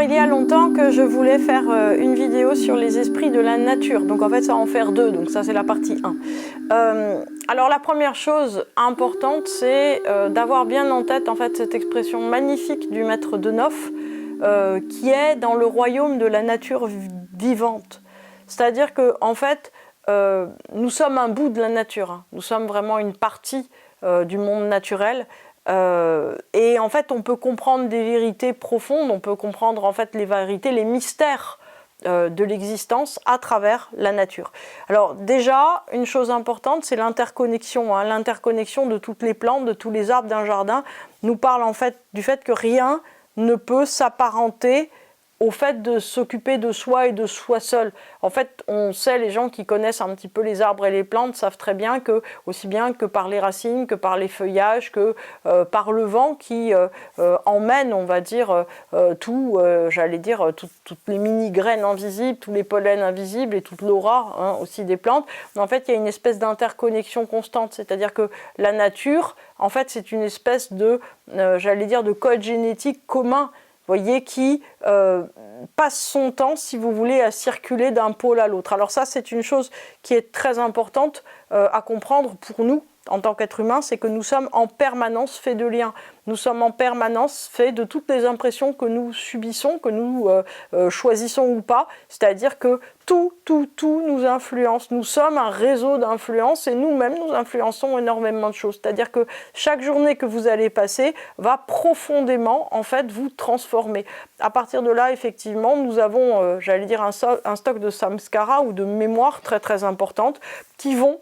Alors il y a longtemps que je voulais faire une vidéo sur les esprits de la nature, donc en fait ça va en faire deux, donc ça c'est la partie 1. Alors la première chose importante c'est d'avoir bien en tête en fait cette expression magnifique du maître Denoff qui est dans le royaume de la nature vivante. C'est-à-dire que en fait nous sommes un bout de la nature, hein. Nous sommes vraiment une partie du monde naturel. Et en fait, on peut comprendre des vérités profondes, on peut comprendre en fait les vérités, les mystères de l'existence à travers la nature. Alors déjà, une chose importante, c'est l'interconnexion, hein. L'interconnexion de toutes les plantes, de tous les arbres d'un jardin, nous parle en fait du fait que rien ne peut s'apparenter au fait de s'occuper de soi et de soi seul. En fait, on sait, les gens qui connaissent un petit peu les arbres et les plantes savent très bien que, aussi bien que par les racines, que par les feuillages, que par le vent qui emmène, on va dire, toutes les mini-graines invisibles, tous les pollens invisibles et toute l'aura, hein, aussi des plantes. Mais en fait, il y a une espèce d'interconnexion constante, c'est-à-dire que la nature, en fait, c'est une espèce de, de code génétique commun, voyez, qui passe son temps, si vous voulez, à circuler d'un pôle à l'autre. Alors ça, c'est une chose qui est très importante à comprendre pour nous, en tant qu'être humain, c'est que nous sommes en permanence faits de liens. Nous sommes en permanence faits de toutes les impressions que nous subissons, que nous choisissons ou pas. C'est-à-dire que tout nous influence. Nous sommes un réseau d'influence et nous-mêmes, nous influençons énormément de choses. C'est-à-dire que chaque journée que vous allez passer va profondément, en fait, vous transformer. À partir de là, effectivement, nous avons, un stock de samskara ou de mémoire très très importante qui vont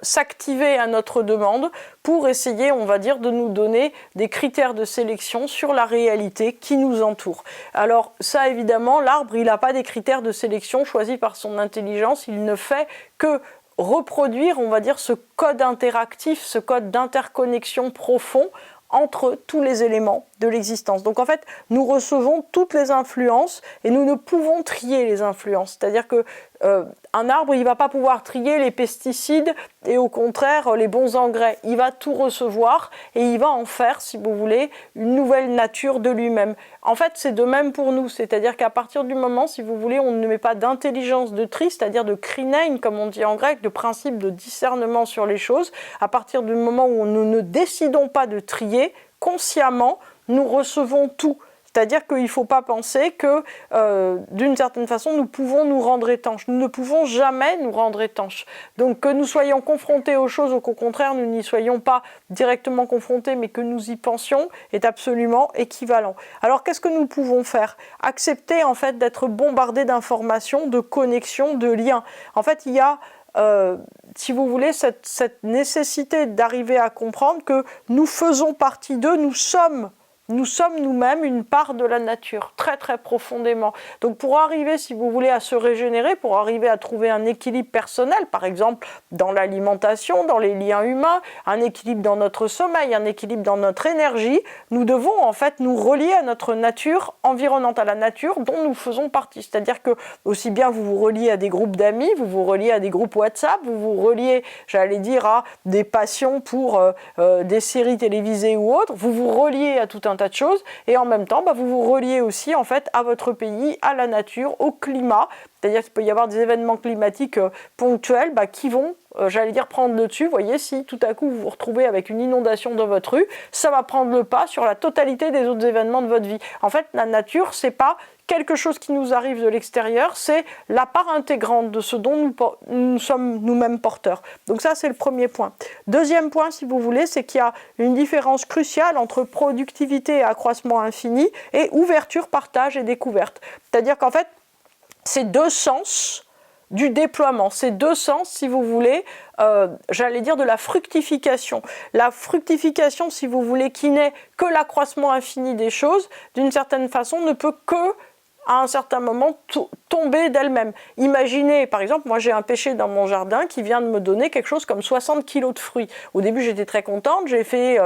s'activer à notre demande pour essayer, on va dire, de nous donner des critères de sélection sur la réalité qui nous entoure. Alors ça, évidemment, l'arbre, il n'a pas des critères de sélection choisis par son intelligence, il ne fait que reproduire, on va dire, ce code interactif, ce code d'interconnexion profond entre tous les éléments de l'existence. Donc en fait, nous recevons toutes les influences et nous ne pouvons trier les influences. C'est-à-dire que un arbre, il ne va pas pouvoir trier les pesticides et au contraire les bons engrais. Il va tout recevoir et il va en faire, si vous voulez, une nouvelle nature de lui-même. En fait, c'est de même pour nous. C'est-à-dire qu'à partir du moment, si vous voulez, on ne met pas d'intelligence de tri, c'est-à-dire de krinein, comme on dit en grec, de principe de discernement sur les choses, à partir du moment où nous ne décidons pas de trier, consciemment, nous recevons tout. C'est-à-dire qu'il ne faut pas penser que, d'une certaine façon, nous pouvons nous rendre étanches. Nous ne pouvons jamais nous rendre étanches. Donc, que nous soyons confrontés aux choses ou qu'au contraire, nous n'y soyons pas directement confrontés, mais que nous y pensions, est absolument équivalent. Alors, qu'est-ce que nous pouvons faire? Accepter, en fait, d'être bombardés d'informations, de connexions, de liens. En fait, il y a... si vous voulez, cette nécessité d'arriver à comprendre que nous faisons partie d'eux, nous sommes nous-mêmes une part de la nature, très très profondément. Donc pour arriver, si vous voulez, à se régénérer, pour arriver à trouver un équilibre personnel, par exemple dans l'alimentation, dans les liens humains, un équilibre dans notre sommeil, un équilibre dans notre énergie, nous devons en fait nous relier à notre nature environnante, à la nature dont nous faisons partie. C'est-à-dire que aussi bien vous vous reliez à des groupes d'amis, vous vous reliez à des groupes WhatsApp, vous vous reliez, à des passions pour des séries télévisées ou autres, vous vous reliez à tout un tas de choses et en même temps vous vous reliez aussi en fait à votre pays, à la nature, au climat. C'est-à-dire qu'il peut y avoir des événements climatiques ponctuels qui vont prendre le dessus. Vous voyez, si tout à coup vous vous retrouvez avec une inondation dans votre rue, ça va prendre le pas sur la totalité des autres événements de votre vie. En fait, la nature, c'est pas quelque chose qui nous arrive de l'extérieur, c'est la part intégrante de ce dont nous sommes nous-mêmes porteurs. Donc ça, c'est le premier point. Deuxième point, si vous voulez, c'est qu'il y a une différence cruciale entre productivité et accroissement infini et ouverture, partage et découverte. C'est-à-dire qu'en fait, c'est deux sens du déploiement, c'est deux sens, si vous voulez, de la fructification. La fructification, si vous voulez, qui n'est que l'accroissement infini des choses, d'une certaine façon, ne peut que à un certain moment tomber d'elle-même. Imaginez, par exemple, moi j'ai un pêcher dans mon jardin qui vient de me donner quelque chose comme 60 kilos de fruits. Au début j'étais très contente, j'ai fait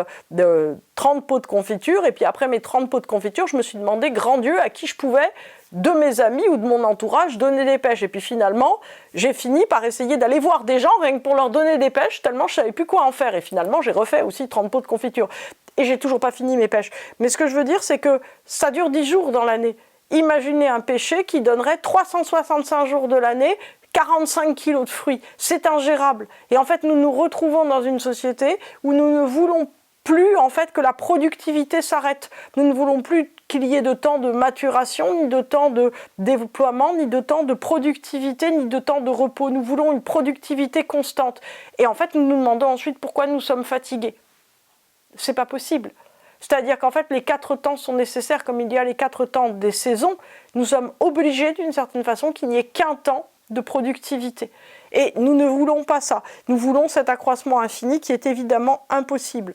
30 pots de confiture et puis après mes 30 pots de confiture, je me suis demandé, grand Dieu, à qui je pouvais de mes amis ou de mon entourage donner des pêches. Et puis finalement, j'ai fini par essayer d'aller voir des gens rien que pour leur donner des pêches, tellement je ne savais plus quoi en faire. Et finalement, j'ai refait aussi 30 pots de confiture. et j'ai toujours pas fini mes pêches. Mais ce que je veux dire, c'est que ça dure 10 jours dans l'année. Imaginez un pêcher qui donnerait 365 jours de l'année, 45 kilos de fruits. C'est ingérable. Et en fait, nous nous retrouvons dans une société où nous ne voulons plus en fait que la productivité s'arrête. Nous ne voulons plus qu'il y ait de temps de maturation, ni de temps de déploiement, ni de temps de productivité, ni de temps de repos. Nous voulons une productivité constante. Et en fait, nous nous demandons ensuite pourquoi nous sommes fatigués. C'est pas possible. C'est-à-dire qu'en fait, les 4 temps sont nécessaires, comme il y a les 4 temps des saisons. Nous sommes obligés, d'une certaine façon, qu'il n'y ait qu'un temps de productivité. Et nous ne voulons pas ça. Nous voulons cet accroissement infini qui est évidemment impossible.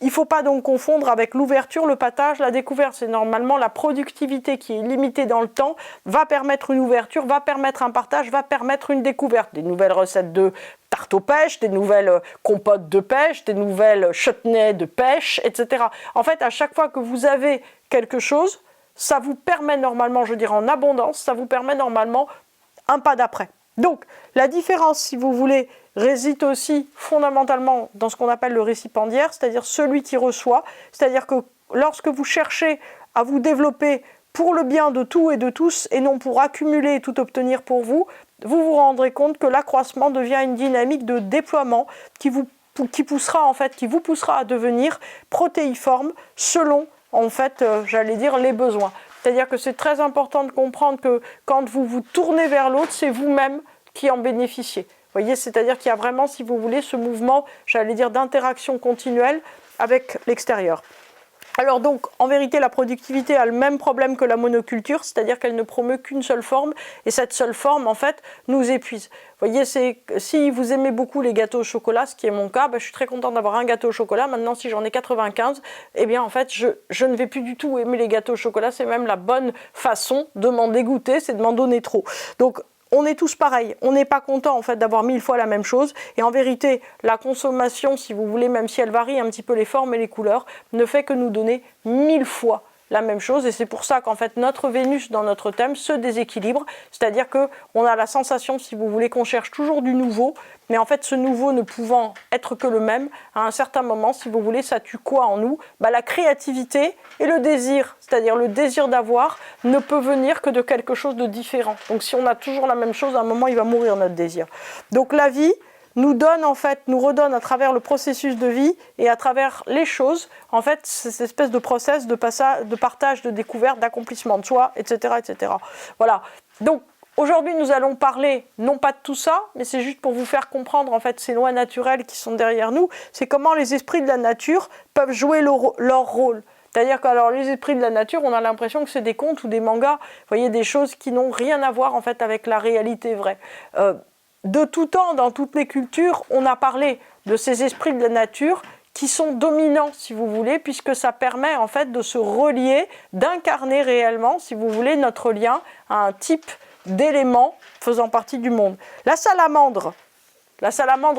Il ne faut pas donc confondre avec l'ouverture, le partage, la découverte. C'est normalement la productivité qui est limitée dans le temps, va permettre une ouverture, va permettre un partage, va permettre une découverte. Des nouvelles recettes de tarte aux pêches, des nouvelles compotes de pêche, des nouvelles chutneys de pêche, etc. En fait, à chaque fois que vous avez quelque chose, ça vous permet normalement, je dirais en abondance, ça vous permet normalement un pas d'après. Donc, la différence, si vous voulez, réside aussi fondamentalement dans ce qu'on appelle le récipiendaire, c'est-à-dire celui qui reçoit. C'est-à-dire que lorsque vous cherchez à vous développer pour le bien de tout et de tous, et non pour accumuler et tout obtenir pour vous, vous vous rendrez compte que l'accroissement devient une dynamique de déploiement qui vous poussera à devenir protéiforme selon, en fait, j'allais dire, les besoins. C'est-à-dire que c'est très important de comprendre que quand vous vous tournez vers l'autre, c'est vous-même qui en bénéficiez. Vous voyez, c'est-à-dire qu'il y a vraiment, si vous voulez, ce mouvement, j'allais dire, d'interaction continuelle avec l'extérieur. Alors donc, en vérité, la productivité a le même problème que la monoculture, c'est-à-dire qu'elle ne promeut qu'une seule forme, et cette seule forme, en fait, nous épuise. Vous voyez, si vous aimez beaucoup les gâteaux au chocolat, ce qui est mon cas, je suis très contente d'avoir un gâteau au chocolat. Maintenant, si j'en ai 95, eh bien, en fait, je ne vais plus du tout aimer les gâteaux au chocolat. C'est même la bonne façon de m'en dégoûter, c'est de m'en donner trop. Donc, on est tous pareils, on n'est pas content en fait d'avoir 1000 fois la même chose, et en vérité la consommation, si vous voulez, même si elle varie un petit peu les formes et les couleurs, ne fait que nous donner 1000 fois la même chose, et c'est pour ça qu'en fait notre Vénus dans notre thème se déséquilibre, c'est-à-dire qu'on a la sensation, si vous voulez, qu'on cherche toujours du nouveau, mais en fait ce nouveau ne pouvant être que le même, à un certain moment, si vous voulez, ça tue quoi en nous ? La créativité et le désir, c'est-à-dire le désir d'avoir, ne peut venir que de quelque chose de différent. Donc si on a toujours la même chose, à un moment il va mourir notre désir. Donc la vie nous donne en fait, nous redonne à travers le processus de vie et à travers les choses, en fait, cette espèce de process de passage, de partage, de découverte, d'accomplissement de soi, etc., etc. Voilà. Donc aujourd'hui, nous allons parler non pas de tout ça, mais c'est juste pour vous faire comprendre en fait ces lois naturelles qui sont derrière nous. C'est comment les esprits de la nature peuvent jouer leur rôle. C'est-à-dire que alors, les esprits de la nature, on a l'impression que c'est des contes ou des mangas, vous voyez, des choses qui n'ont rien à voir en fait avec la réalité vraie. De tout temps, dans toutes les cultures, on a parlé de ces esprits de la nature qui sont dominants, si vous voulez, puisque ça permet en fait de se relier, d'incarner réellement, si vous voulez, notre lien à un type d'élément faisant partie du monde. La salamandre,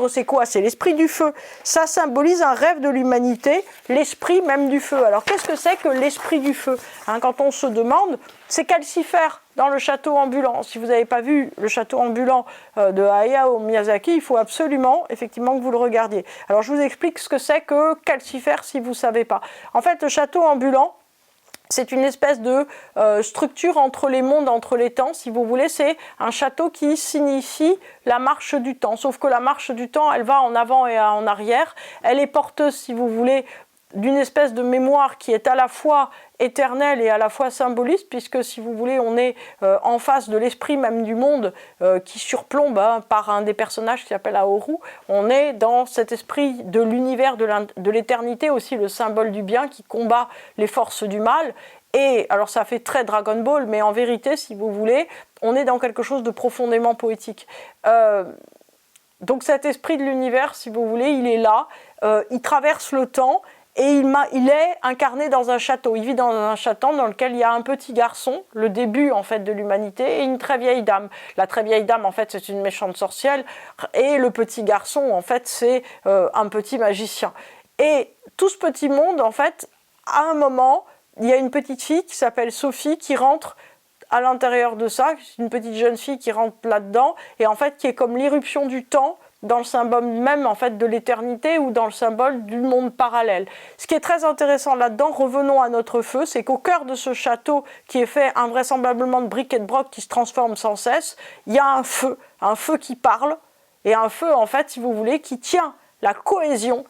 c'est quoi ? C'est l'esprit du feu. Ça symbolise un rêve de l'humanité, l'esprit même du feu. Alors qu'est-ce que c'est que l'esprit du feu ? Quand on se demande, c'est Calcifère dans le château ambulant. Si vous n'avez pas vu le château ambulant de Hayao Miyazaki, il faut absolument, effectivement, que vous le regardiez. Alors je vous explique ce que c'est que Calcifère si vous ne savez pas. En fait, le château ambulant, c'est une espèce de structure entre les mondes, entre les temps, si vous voulez. C'est un château qui signifie la marche du temps. Sauf que la marche du temps, elle va en avant et en arrière. Elle est porteuse, si vous voulez, d'une espèce de mémoire qui est à la fois éternelle et à la fois symboliste, puisque si vous voulez, on est en face de l'esprit même du monde qui surplombe par un des personnages qui s'appelle Aoru. On est dans cet esprit de l'univers, de l'éternité, aussi le symbole du bien qui combat les forces du mal. Et alors ça fait très Dragon Ball, mais en vérité, si vous voulez, on est dans quelque chose de profondément poétique. Donc cet esprit de l'univers, si vous voulez, il est là, il traverse le temps, et il est incarné dans un château. Il vit dans un château dans lequel il y a un petit garçon, le début en fait de l'humanité, et une très vieille dame. La très vieille dame, en fait, c'est une méchante sorcière, et le petit garçon, en fait, c'est un petit magicien. Et tout ce petit monde, en fait, à un moment, il y a une petite fille qui s'appelle Sophie qui rentre à l'intérieur de ça, une petite jeune fille qui rentre là-dedans, et en fait qui est comme l'irruption du temps dans le symbole même en fait de l'éternité ou dans le symbole du monde parallèle. Ce qui est très intéressant là-dedans, revenons à notre feu, c'est qu'au cœur de ce château qui est fait invraisemblablement de briques et de broc qui se transforme sans cesse, il y a un feu qui parle, et un feu en fait, si vous voulez, qui tient la cohésion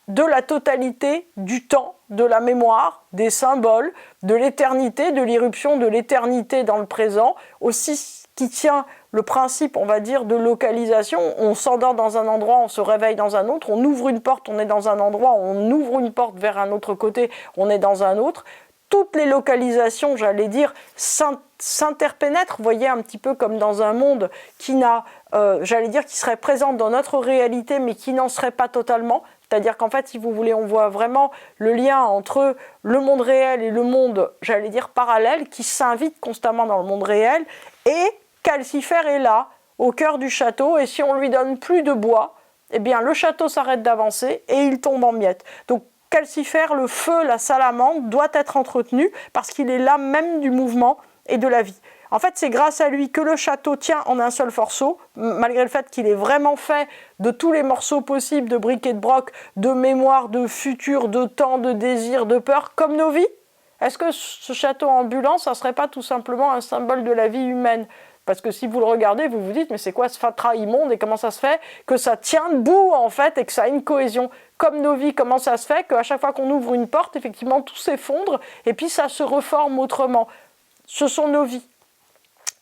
de la totalité du temps, de la mémoire, des symboles, de l'éternité, de l'irruption de l'éternité dans le présent, aussi qui tient le principe, on va dire, de localisation. On s'endort dans un endroit, on se réveille dans un autre, on ouvre une porte, on est dans un endroit, on ouvre une porte vers un autre côté, on est dans un autre. Toutes les localisations, j'allais dire, s'interpénètrent, vous voyez, un petit peu comme dans un monde qui n'a, j'allais dire, qui serait présent dans notre réalité, mais qui n'en serait pas totalement. C'est-à-dire qu'en fait, si vous voulez, on voit vraiment le lien entre le monde réel et le monde, j'allais dire, parallèle, qui s'invite constamment dans le monde réel. Et Calcifer est là, au cœur du château, et si on ne lui donne plus de bois, eh bien, le château s'arrête d'avancer et il tombe en miettes. Donc, Calcifer, le feu, la salamandre, doit être entretenu parce qu'il est l'âme même du mouvement et de la vie. En fait, c'est grâce à lui que le château tient en un seul morceau, malgré le fait qu'il est vraiment fait de tous les morceaux possibles, de briques et de broc, de mémoire, de futur, de temps, de désir, de peur, comme nos vies. Est-ce que ce château ambulant, ça ne serait pas tout simplement un symbole de la vie humaine ? Parce que si vous le regardez, vous vous dites, mais c'est quoi ce fatras immonde et comment ça se fait que ça tient debout en fait et que ça a une cohésion ? Comme nos vies, comment ça se fait qu'à chaque fois qu'on ouvre une porte, effectivement, tout s'effondre et puis ça se reforme autrement ? Ce sont nos vies.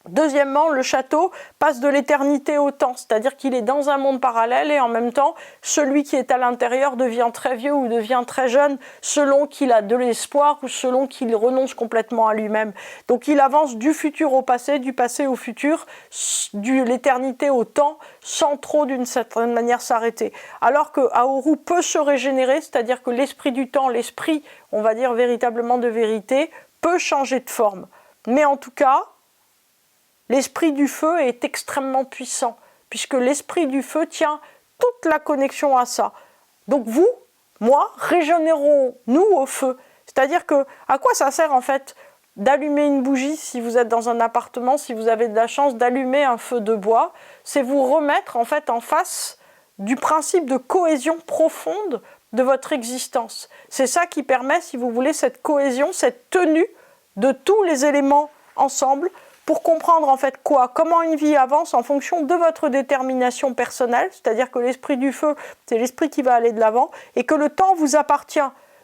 Deuxièmement, le château passe de l'éternité au temps, c'est-à-dire qu'il est dans un monde parallèle et en même temps, celui qui est à l'intérieur devient très vieux ou devient très jeune selon qu'il a de l'espoir ou selon qu'il renonce complètement à lui-même. Donc il avance du futur au passé, du passé au futur, de l'éternité au temps, sans trop d'une certaine manière s'arrêter. Alors que Ahuru peut se régénérer, c'est-à-dire que l'esprit du temps, l'esprit, on va dire véritablement de vérité, peut changer de forme. Mais en tout cas, l'esprit du feu est extrêmement puissant, puisque l'esprit du feu tient toute la connexion à ça. Donc vous, moi, régénérons-nous au feu. C'est-à-dire que, à quoi ça sert en fait d'allumer une bougie si vous êtes dans un appartement, si vous avez de la chance d'allumer un feu de bois? C'est vous remettre en fait en face du principe de cohésion profonde de votre existence. C'est ça qui permet, si vous voulez, cette cohésion, cette tenue de tous les éléments ensemble, pour comprendre en fait quoi, comment une vie avance en fonction de votre détermination personnelle, c'est-à-dire que l'esprit du feu, c'est l'esprit qui va aller de l'avant, et que le temps vous appartient.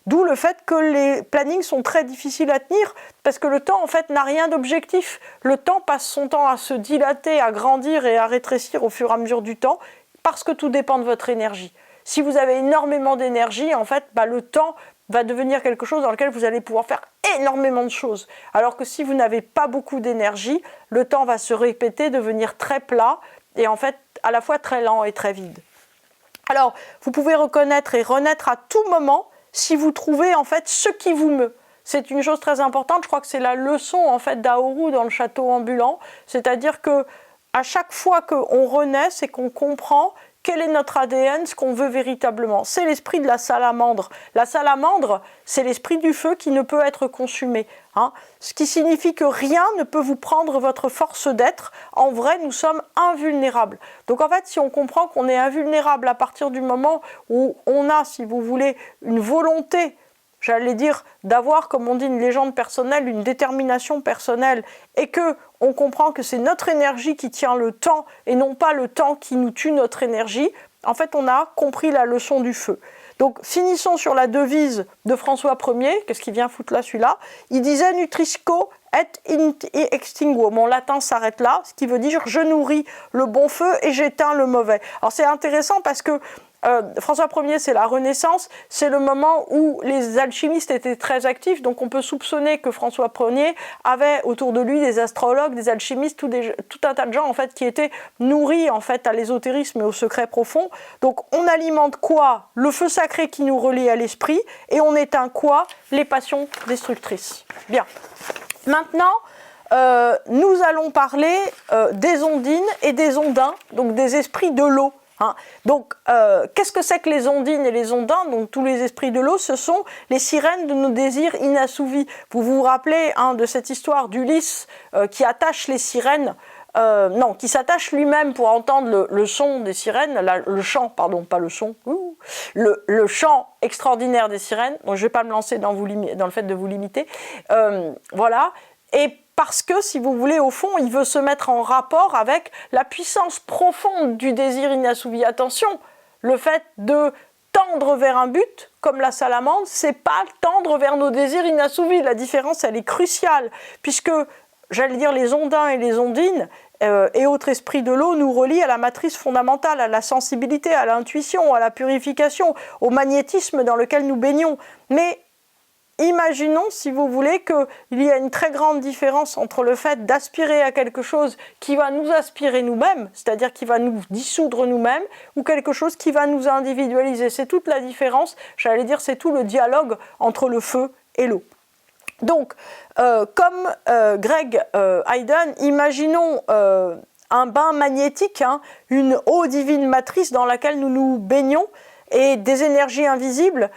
D'où le fait que les plannings sont très difficiles à tenir, parce que le temps en fait n'a rien d'objectif. Le temps passe son temps à se dilater, à grandir et à rétrécir au fur et à mesure du temps, parce que tout dépend de votre énergie. Si vous avez énormément d'énergie, en fait, le temps va devenir quelque chose dans lequel vous allez pouvoir faire énormément de choses. Alors que si vous n'avez pas beaucoup d'énergie, le temps va se répéter, devenir très plat et en fait à la fois très lent et très vide. Alors, vous pouvez reconnaître et renaître à tout moment si vous trouvez en fait ce qui vous meut. C'est une chose très importante, je crois que c'est la leçon en fait d'Ahuru dans le château ambulant, c'est-à-dire que à chaque fois qu'on renaît, c'est qu'on comprend quel est notre ADN, ce qu'on veut véritablement. C'est l'esprit de la salamandre. La salamandre, c'est l'esprit du feu qui ne peut être consumé. Ce qui signifie que rien ne peut vous prendre votre force d'être. En vrai, nous sommes invulnérables. Donc en fait, si on comprend qu'on est invulnérable à partir du moment où on a, si vous voulez, une volonté, j'allais dire, d'avoir, comme on dit, une légende personnelle, une détermination personnelle, et que on comprend que c'est notre énergie qui tient le temps, et non pas le temps qui nous tue notre énergie, en fait, on a compris la leçon du feu. Donc, finissons sur la devise de François Ier, qu'est-ce qu'il vient foutre là, celui-là? Il disait « Nutrisco et extinguo ». Mon latin s'arrête là, ce qui veut dire « je nourris le bon feu et j'éteins le mauvais ». Alors, c'est intéressant parce que François Ier, c'est la Renaissance, c'est le moment où les alchimistes étaient très actifs, donc on peut soupçonner que François Ier avait autour de lui des astrologues, des alchimistes, tout un tas de gens en fait qui étaient nourris en fait à l'ésotérisme et au secret profond. Donc on alimente quoi? Le feu sacré qui nous relie à l'esprit, et on éteint quoi? Les passions destructrices. Bien. Maintenant, nous allons parler des ondines et des ondins, donc des esprits de l'eau. Donc, qu'est-ce que c'est que les ondines et les ondins? Donc, tous les esprits de l'eau, ce sont les sirènes de nos désirs inassouvis. Vous vous rappelez de cette histoire d'Ulysse qui attache les sirènes non, qui s'attache lui-même pour entendre le son des sirènes, le chant, pardon, pas le son, le chant extraordinaire des sirènes. Donc je ne vais pas me lancer dans le fait de vous limiter. Voilà. Et parce que, si vous voulez, au fond, il veut se mettre en rapport avec la puissance profonde du désir inassouvi. Attention, le fait de tendre vers un but, comme la salamandre, c'est pas tendre vers nos désirs inassouvis. La différence, elle est cruciale, puisque, j'allais dire, les ondins et les ondines et autres esprits de l'eau nous relient à la matrice fondamentale, à la sensibilité, à l'intuition, à la purification, au magnétisme dans lequel nous baignons. Mais imaginons, si vous voulez, qu'il y a une très grande différence entre le fait d'aspirer à quelque chose qui va nous aspirer nous-mêmes, c'est-à-dire qui va nous dissoudre nous-mêmes, ou quelque chose qui va nous individualiser. C'est toute la différence, j'allais dire, c'est tout le dialogue entre le feu et l'eau. Donc, comme Greg Hayden, imaginons un bain magnétique, une eau divine matrice dans laquelle nous nous baignons, et des énergies invisibles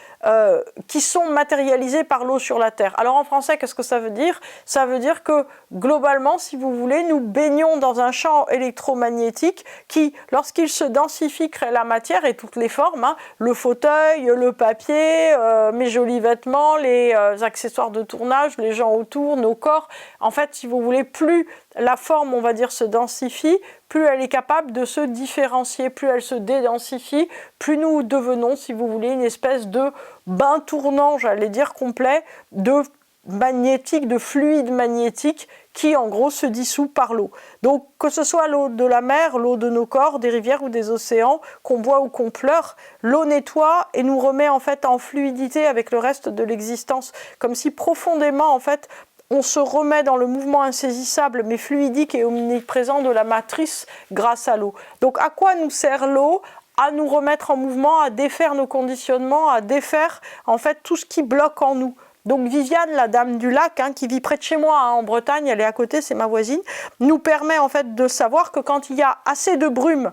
qui sont matérialisées par l'eau sur la Terre. Alors en français, qu'est-ce que ça veut dire? Ça veut dire que globalement, si vous voulez, nous baignons dans un champ électromagnétique qui, lorsqu'il se densifie, crée la matière et toutes les formes, le fauteuil, le papier, mes jolis vêtements, les accessoires de tournage, les gens autour, nos corps. En fait, si vous voulez, plus la forme, on va dire, se densifie, plus elle est capable de se différencier, plus elle se dédensifie, plus nous devenons, si vous voulez, une espèce de bain tournant, j'allais dire complet, de magnétique, de fluide magnétique qui en gros se dissout par l'eau. Donc que ce soit l'eau de la mer, l'eau de nos corps, des rivières ou des océans, qu'on boit ou qu'on pleure, l'eau nettoie et nous remet en fait en fluidité avec le reste de l'existence, comme si profondément en fait on se remet dans le mouvement insaisissable mais fluidique et omniprésent de la matrice grâce à l'eau. Donc à quoi nous sert l'eau? À nous remettre en mouvement, à défaire nos conditionnements, à défaire en fait tout ce qui bloque en nous. Donc Viviane, la dame du lac, qui vit près de chez moi en Bretagne, elle est à côté, c'est ma voisine, nous permet en fait de savoir que quand il y a assez de brume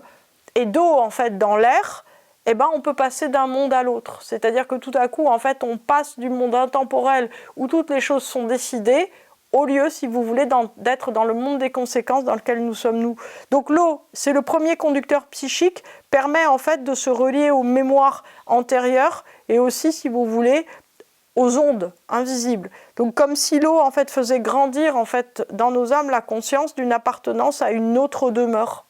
et d'eau en fait dans l'air, eh ben, on peut passer d'un monde à l'autre. C'est-à-dire que tout à coup, en fait, on passe du monde intemporel où toutes les choses sont décidées, au lieu, si vous voulez, d'être dans le monde des conséquences dans lequel nous sommes nous. Donc l'eau, c'est le premier conducteur psychique, permet en fait de se relier aux mémoires antérieures et aussi, si vous voulez, aux ondes invisibles. Donc comme si l'eau en fait faisait grandir en fait dans nos âmes la conscience d'une appartenance à une autre demeure.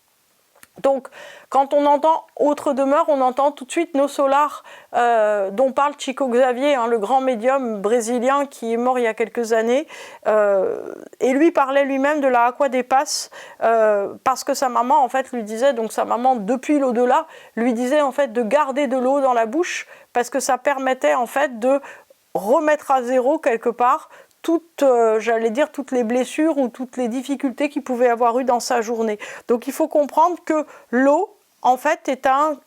Donc, quand on entend autre demeure, on entend tout de suite nos solars dont parle Chico Xavier, le grand médium brésilien qui est mort il y a quelques années. Et lui parlait lui-même de la Aqua de Paz parce que sa maman, en fait, lui disait, donc sa maman, depuis l'au-delà, lui disait, en fait, de garder de l'eau dans la bouche parce que ça permettait, en fait, de remettre à zéro, quelque part, j'allais dire toutes les blessures ou toutes les difficultés qu'il pouvait avoir eues dans sa journée. Donc il faut comprendre que l'eau, en fait,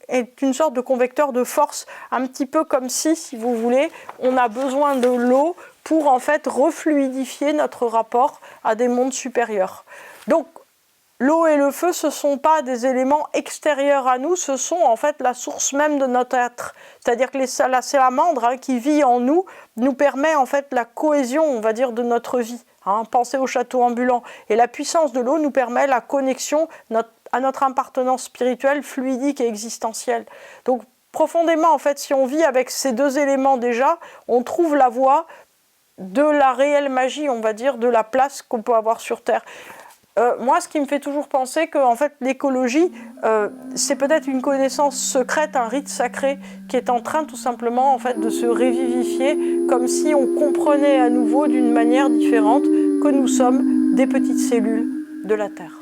est une sorte de convecteur de force, un petit peu comme si vous voulez, on a besoin de l'eau pour en fait refluidifier notre rapport à des mondes supérieurs. Donc l'eau et le feu, ce ne sont pas des éléments extérieurs à nous, ce sont en fait la source même de notre être. C'est-à-dire que la salamandre qui vit en nous permet en fait la cohésion, on va dire, de notre vie. Pensez au château ambulant. Et la puissance de l'eau nous permet la connexion à notre appartenance spirituelle, fluidique et existentielle. Donc profondément, en fait, si on vit avec ces deux éléments déjà, on trouve la voie de la réelle magie, on va dire, de la place qu'on peut avoir sur Terre. Moi, ce qui me fait toujours penser que en fait, l'écologie, c'est peut-être une connaissance secrète, un rite sacré qui est en train tout simplement en fait, de se revivifier, comme si on comprenait à nouveau d'une manière différente que nous sommes des petites cellules de la Terre.